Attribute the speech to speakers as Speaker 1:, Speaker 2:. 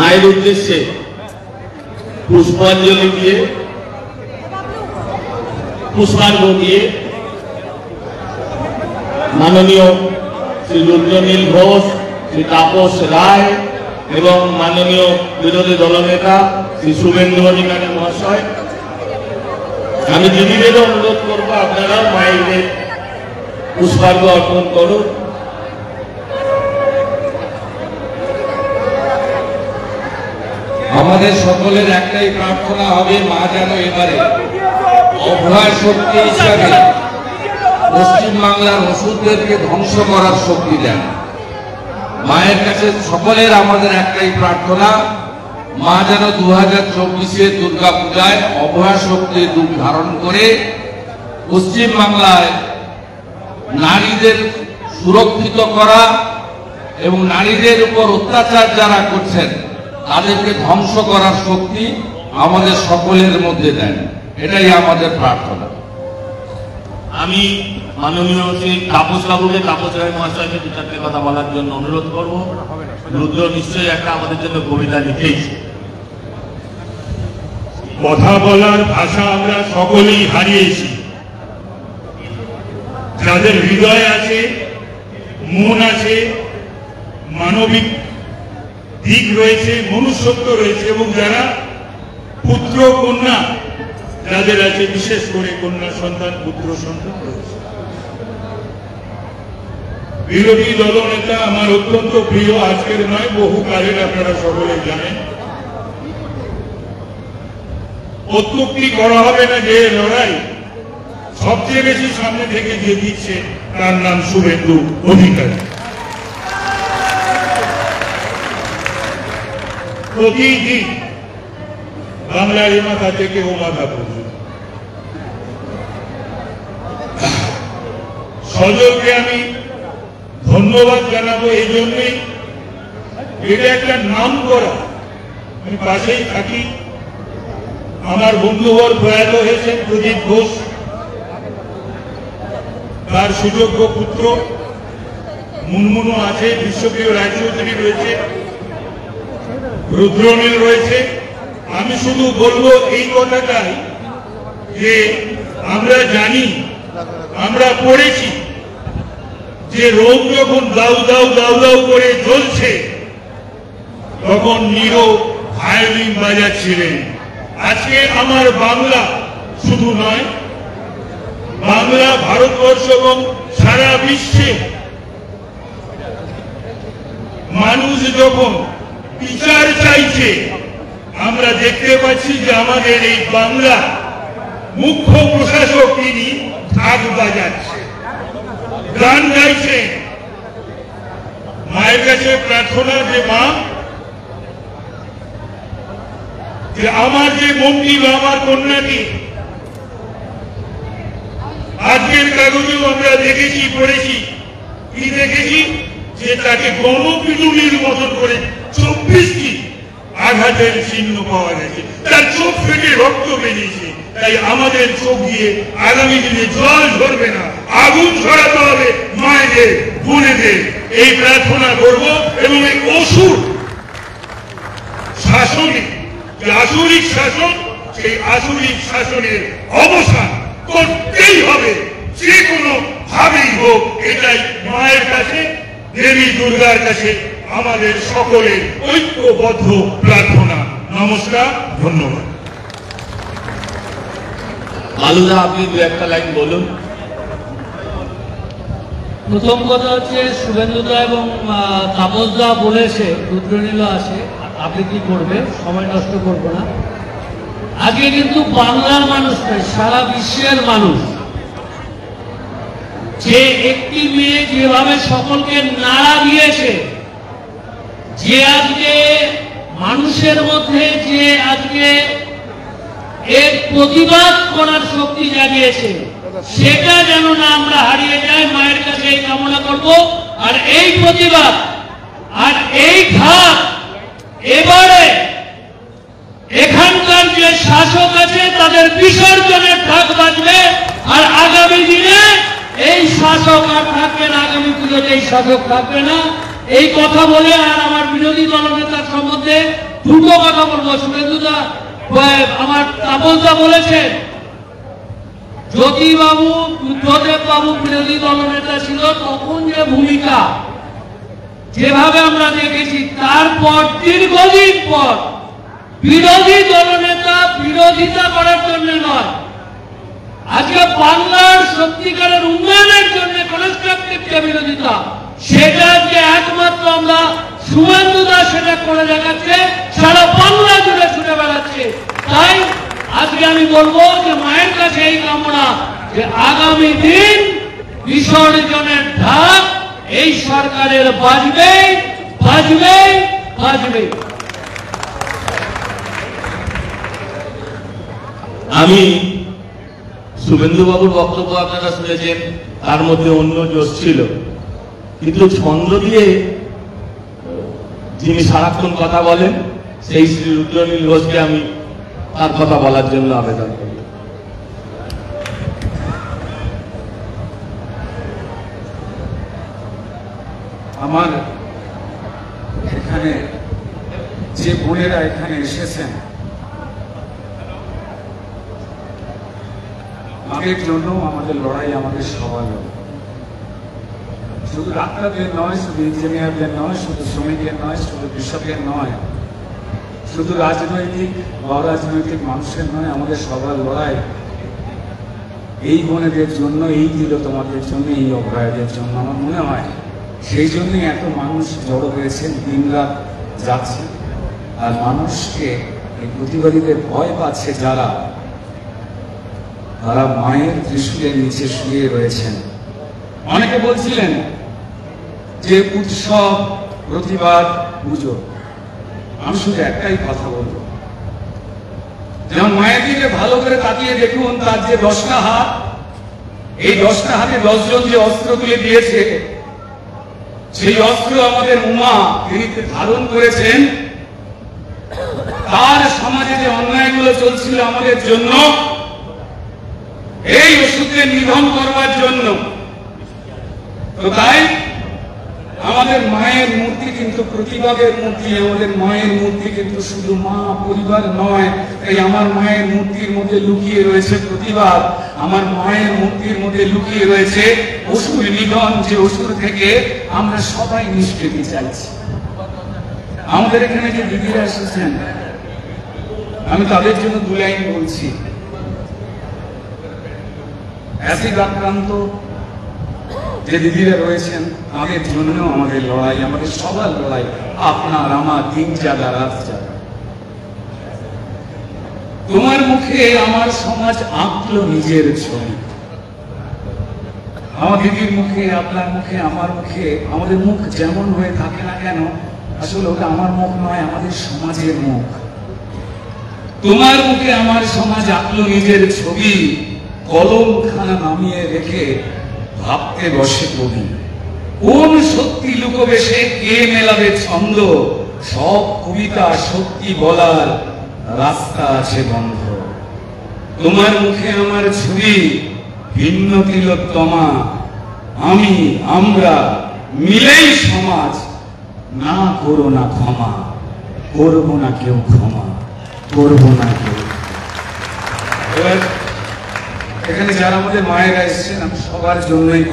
Speaker 1: মায়ের উদ্দেশ্যে পুষ্পাঞ্জলি দিয়ে পুষ্পার্ঘ্য দিয়ে মাননীয় শ্রী রুদ্রনীল ঘোষ, শ্রী তাপস রায় এবং মাননীয় বিরোধী দলনেতা শ্রী শুভেন্দু অধিকারী মহাশয়, আমি দিদিদেরও অনুরোধ করবো আপনারা মায়েদের পুষ্পার্ঘ্য অর্পণ করুন।
Speaker 2: আমাদের সকলের একটাই প্রার্থনা হবে, মা যেন এবারে অভয় শক্তি হিসাবে পশ্চিমবাংলার ওষুধদেরকে ধ্বংস করার শক্তি দেন। মায়ের কাছে সকলের আমাদের একটাই প্রার্থনা, মা যেন 2024-এর দুর্গা পূজায় অভয় শক্তির রূপ ধারণ করে পশ্চিমবাংলায় নারীদের সুরক্ষিত করা এবং নারীদের উপর অত্যাচার যারা করছেন তাদেরকে ধ্বংস করার শক্তি আমাদের সকলের মধ্যে দেন, এটাই আমাদের প্রার্থনা।
Speaker 1: আমি মাননীয় শ্রী তাপস বাবুকে, তাপস রায় মহাশয়কে দু চারটে কথা বলার জন্য অনুরোধ করব। রুদ্র নিশ্চয়ই একটা আমাদের জন্য কবিতা লিখেইছে।
Speaker 3: কথা বলার ভাষা আমরা সকলেই হারিয়েছি। যাদের হৃদয় আছে, মন আছে, মানবিক দিক রয়েছে, মনুষ্যত্ব রয়েছে এবং যারা পুত্র কন্যা যাদের আছে, বিশেষ করে কন্যা সন্তান, পুত্র সন্তান রয়েছে। বিরোধী দলনেতা আমার অত্যন্ত প্রিয়, আজকের নয় বহুকালের, আপনারা সকলে জানেন। অত্যুক্তি করা হবে না যে লড়াই সবচেয়ে বেশি সামনে থেকে যে দিচ্ছে তার নাম শুভেন্দু অধিকারী। প্রতিদিন বাংলার এ মাথা থেকে ও মাথা পর্যন্ত সজলকে আমি ধন্যবাদ জানাবো এই জন্যই, এটা একটা নাম করা। আমি পাশেই থাকি, আমার বন্ধুবর প্রয়াত হয়েছেন প্রদীপ ঘোষ, তার সুযোগ্য পুত্র মুনমুনু আছে, বিশ্বপ্রিয় রায়চৌধুরী রয়েছে, রুদ্রনীল রয়েছে। আমি শুধু বলবো এই কথাটাই যে আমরা জানি, আমরা পড়েছি যে রোম যখন দাউ দাউ দাউ দাউ করে জ্বলছে তখন নিরো ভায়োলিন বাজাচ্ছিলেন। আজকে আমার বাংলা শুধু নয়, বাংলা, ভারতবর্ষ এবং সারা বিশ্বে মানুষ যখন বিচার চাইছে, আমরা দেখতে পাচ্ছি যে আমাদের এই বাংলা মুখ্য প্রশাসক তিনি ঢাক বাজাচ্ছে, গান গাইছে। মায়ের কাছে প্রার্থনা যে মা, যে আমার যে মন্ত্রী বা আমার কন্যাটি, আজকের কাগজেও আমরা দেখেছি, পড়েছি, কি দেখেছি যে তাকে গণপিটুনির মতন করে 24টি আঘাতের চিহ্ন পাওয়া গেছে, তার চোখ ফেটে রক্ত বেরিয়েছে। তাই আমাদের চোখ দিয়ে আগামী দিনে জল ঝরবে না, আগুন ছড়াতে হবে মায়েদের, বোনেদের, এই প্রার্থনা করব। এবং এই অসুর শাসনে, যে আসরিক শাসন, সেই আসরিক শাসনের অবসান করতেই হবে, যে কোনো ভাবেই হোক। এটাই মায়ের কাছে, দেবী দুর্গার কাছে আমাদের সকলের ঐক্যবদ্ধ প্রার্থনা। নমস্কার, ধন্যবাদ।
Speaker 1: আলুদা, আপনি দু একটা লাইন বলুন।
Speaker 4: প্রথম কথা হচ্ছে, শুভেন্দুদা এবং তাপসদা বলেছে, রুদ্রনীল আছে, আপনি কি করবে, সময় নষ্ট করব না। আজকে কিন্তু বাংলার মানুষ নয়, সারা বিশ্বের মানুষ, যে একটি মেয়ে যেভাবে সকলকে নাড়া দিয়েছে, যে আজকে মানুষের মধ্যে যে আজকে এর প্রতিবাদ করার শক্তি জাগিয়েছে, সেটা যেন না আমরা হারিয়ে যাই, মায়ের কাছে এই কামনা করব। আর এই প্রতিবাদ আর এই ঘাত এবারে এখানকার যে শাসক আছে তাদের বিসর্জনের ঢাক বাজবে। আর আগামী দিনে এই শাসক আর থাকবে না, আগামী পুজোতে এই শাসক থাকবে না। এই কথা বলে আর আমার বিরোধী দলনেতার সম্বন্ধে দুটো কথা বলবো। শুভেন্দুদা, আমার তাপসদা বলেছেন জ্যোতিবাবু, বুদ্ধদেব বাবু বিরোধী দলনেতা ছিল, তখন যে ভূমিকা যেভাবে আমরা দেখেছি, তারপর দীর্ঘদিন পর বিরোধী দলনেতা বিরোধিতা করার জন্য নয়, আজকে বাংলার সত্যিকারের উন্নয়নের জন্য কনস্ট্রাকটিভ যে বিরোধিতা, সেটা আজকে একমাত্র আমরা শুভেন্দুদা সেটা করে দেখাচ্ছে, সারা বাংলা জুড়ে ছুটে বেড়াচ্ছে। তাই আজকে আমি বলবো যে মায়ের কাছে এই কামনা যে আগামী দিন বিসর্জনের ঢাক এই সরকারের বাজবে বাজবে বাজবে।
Speaker 1: আমি শুভেন্দু বাবুর বক্তব্য আপনারা শুনেছেন, তার মধ্যে অন্য জোশ ছিল, কিন্তু ছন্দ দিয়ে যিনি সারাক্ষণ কথা বলেন সেই শ্রী রুদ্রনীল ঘোষকে আমি তার কথা বলার জন্য আবেদন করি।
Speaker 5: আমার এখানে যে বোনেরা এখানে এসেছেন, আমাদের জন্য আমাদের লড়াই আমাদের সবার লড়াই। শুধু ডাক্তারদের নয়, শুধু ইঞ্জিনিয়ারদের নয়, শুধু শ্রমিকের নয়, শুধু কৃষকের নয়, শুধু রাজনৈতিক বা অরাজনৈতিক মানুষের নয়, আমাদের সবার লড়াই এই বোনেদের জন্য, এই তোমাদের জন্য, এই অভয়াদের জন্য। আমার মনে হয় সেই জন্যই এত মানুষ জড়ো হয়েছেন, দিন রাত যাচ্ছে। আর মানুষকে এই প্রতিবাদীদের ভয় পাচ্ছে যারা, তারা মায়ের ত্রিশূলের নিচে শুয়ে রয়েছেন। অনেকে বলছিলেন যে উৎসব, প্রতিবাদ, পুজো। আমি শুধু একটাই কথা বলবো, যেমন মায়ের দিকে ভালো করে তাকিয়ে দেখুন, তার যে 10টা হাত, এই 10টা হাতে 10 জন যে অস্ত্র তুলে দিয়েছে, সেই অস্ত্র আমাদের উমা তিনি ধারণ করেছেন। তার সমাজে যে অন্যায়গুলো চলছিল আমাদের জন্য, এই ওষুধকে নিধন করবার জন্য। তো তাই আমাদের মায়ের মূর্তি কিন্তু প্রতিবাদের মূর্তি। আমাদের মায়ের মূর্তি কিন্তু শুধু মা পরিবার নয়। তাই আমার মায়ের মূর্তির মধ্যে লুকিয়ে রয়েছে প্রতিবাদ, আমার মায়ের মূর্তির মধ্যে লুকিয়ে রয়েছে অসুর নিধন, যে অসুর থেকে আমরা সবাই নিষ্কৃতি চাইছি। আমাদের এখানে যে দিদিরা এসেছেন, আমি তাদের জন্য 2 লাইন বলছি। অ্যাসিড আক্রান্ত যে দিদিরা রয়েছেন, তাদের জন্য আমাদের লড়াই, আমাদের সবার লড়াই, আপনার আমার, দিন জাগা রাত জাগা। তোমার মুখে আমার সমাজ আঁকলো নিজের ছবি। আমার দিদির মুখে, আপনার মুখে, আমার মুখে, আমাদের মুখ যেমন হয়ে থাকে না কেন, আসলে ওটা আমার মুখ নয়, আমাদের সমাজের মুখ। তোমার মুখে আমার সমাজ আঁকলো নিজের ছবি, কলমখানা নামিয়ে রেখে ভাবতে বসে কবি। কোন সত্যি লুকোবে সে, কে মেলাবে ছন্দ, সব কবিতা সত্যি বলার রাস্তা আছে বন্ধ। তোমার মুখে আমার ছবি, ভিন্ন তিলোত্তমা, আমি আমরা মিলেই সমাজ, না করো না ক্ষমা, করবো না কেউ ক্ষমা, করবো না কেউ। এবার এখানে যারা আমাদের মায়েরা এসেছেন, আমি সবার জন্যই